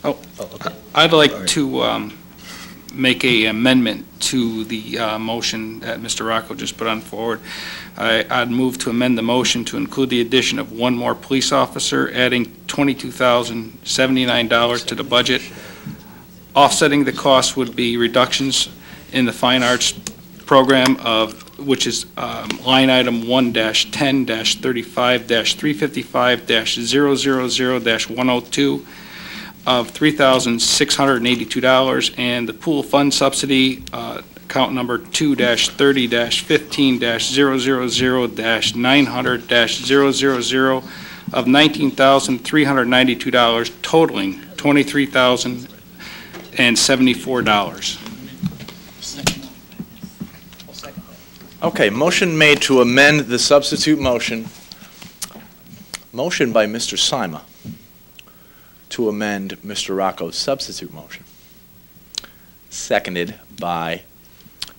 Okay. I'd like All right. to make a amendment to the motion that Mr. Rocco just put on forward. I'd move to amend the motion to include the addition of one more police officer, adding $22,079 to the budget. Offsetting the cost would be reductions in the fine arts program which is line item 1-10-35-355-000-102 of $3,682, and the pool fund subsidy, account number 2-30-15-000-900-000 of $19,392, totaling $23,074. Okay, motion made to amend the substitute motion. Motion by Mr. Sima to amend Mr. Rocco's substitute motion. Seconded by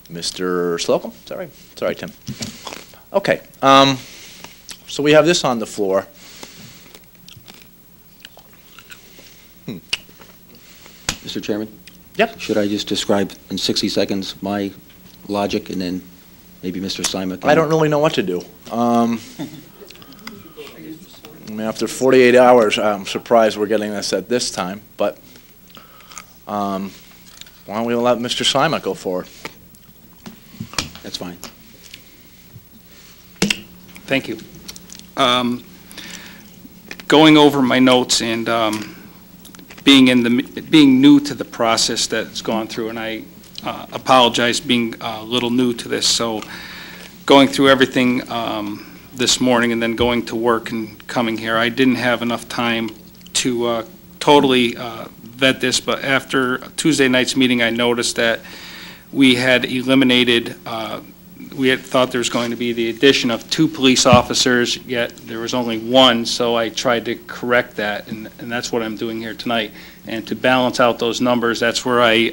Mr. Slocum. Is that right? It's all right, Tim. Okay, so we have this on the floor. Mr. Chairman? Yep. Should I just describe in 60 seconds my logic, and then maybe Mr. Sima can... I don't really know what to do. I mean, after 48 hours, I'm surprised we're getting this at this time, but why don't we let Mr. Sima go forward? That's fine. Thank you. Going over my notes and being new to the process that's gone through, and I apologize being a little new to this, so going through everything this morning and then going to work and coming here, I didn't have enough time to totally vet this, but after Tuesday night's meeting, I noticed that we had eliminated, we had thought there was going to be the addition of 2 police officers, yet there was only 1, so I tried to correct that, and that's what I'm doing here tonight. And to balance out those numbers, that's where I,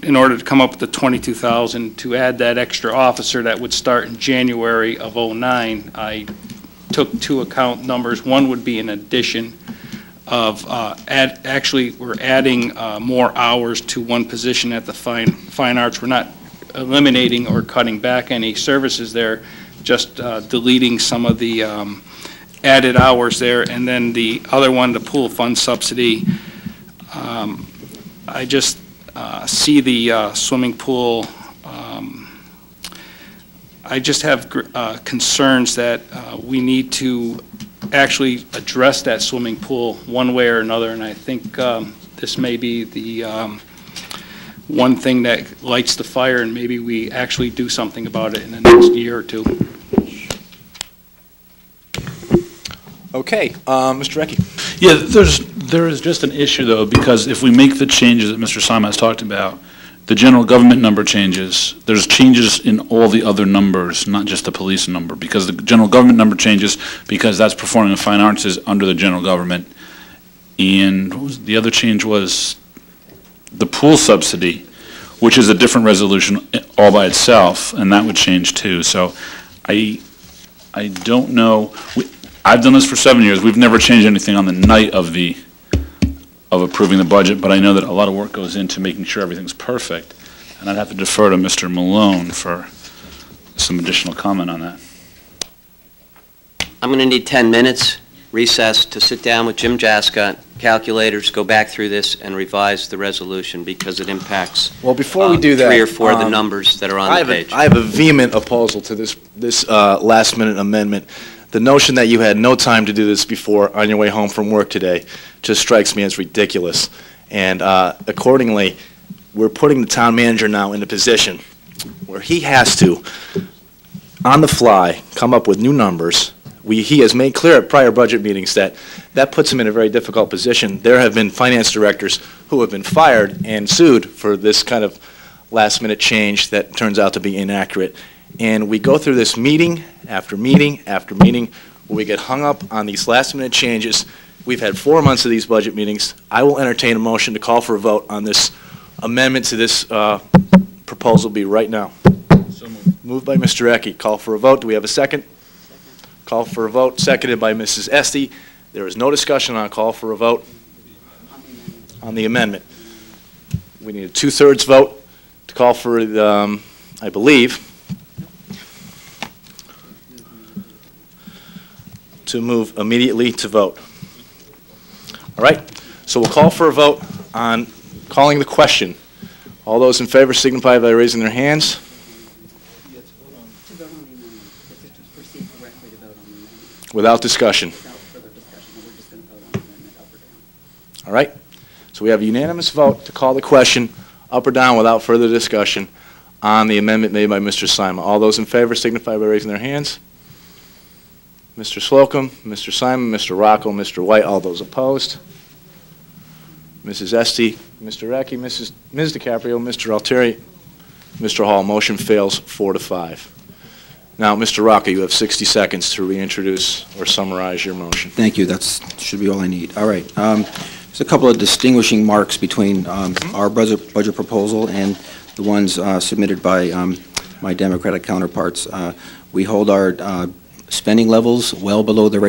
in order to come up with the 22,000, to add that extra officer that would start in January of '09, I took 2 account numbers. One would be an addition of, actually, we're adding more hours to one position at the fine arts. We're not eliminating or cutting back any services there, just deleting some of the added hours there. And then the other one, the pool fund subsidy, I just see the swimming pool. I just have concerns that we need to actually address that swimming pool one way or another, and I think this may be the one thing that lights the fire, and maybe we actually do something about it in the next year or 2. Okay, Mr. Recchi. Yeah, there is just an issue, though, because if we make the changes that Mr. Sima has talked about, the general government number changes, there's changes in all the other numbers, not just the police number, because the general government number changes because that's performing and fine arts is under the general government. And what was, the other change was the pool subsidy, which is a different resolution all by itself, and that would change too. So I don't know. I've done this for 7 years. We've never changed anything on the night of approving the budget, but I know that a lot of work goes into making sure everything's perfect, and I'd have to defer to Mr. Malone for some additional comment on that. I'm going to need 10 minutes recess to sit down with Jim Jascott, calculators, go back through this and revise the resolution because it impacts Well, before we do that, 3 or 4 of the numbers that are on the page. I have a vehement opposal to this last-minute amendment. The notion that you had no time to do this before on your way home from work today just strikes me as ridiculous. And accordingly, we're putting the town manager now in a position where he has to, on the fly, come up with new numbers. He has made clear at prior budget meetings that puts him in a very difficult position. There have been finance directors who have been fired and sued for this kind of last-minute change that turns out to be inaccurate. And we go through this meeting after meeting after meeting where we get hung up on these last-minute changes. We've had 4 months of these budget meetings. I will entertain a motion to call for a vote on this amendment to this proposal be right now. So moved. Moved by Mr. Recchi. Call for a vote. Do we have a second? Call for a vote. Seconded by Mrs. Estey. There is no discussion on a call for a vote. on the amendment. We need a 2/3 vote to call for, I believe, to move immediately to vote. All right, so we'll call for a vote on calling the question. All those in favor signify by raising their hands. To vote on the amendment, this is to proceed directly to vote on the amendment Without discussion. without further discussion, and we're just going to vote on the amendment up or down. All right, so we have a unanimous vote to call the question up or down without further discussion on the amendment made by Mr. Sima. All those in favor signify by raising their hands. Mr. Slocum, Mr. Simon, Mr. Rocco, Mr. White, all those opposed. Mrs. Estee, Mr. Recchi, Ms. DiCaprio, Mr. Altieri, Mr. Hall. Motion fails 4-5. Now, Mr. Rocco, you have 60 seconds to reintroduce or summarize your motion. Thank you. That should be all I need. All right. There's a couple of distinguishing marks between our budget proposal and the ones submitted by my Democratic counterparts. We hold our spending levels well below the rate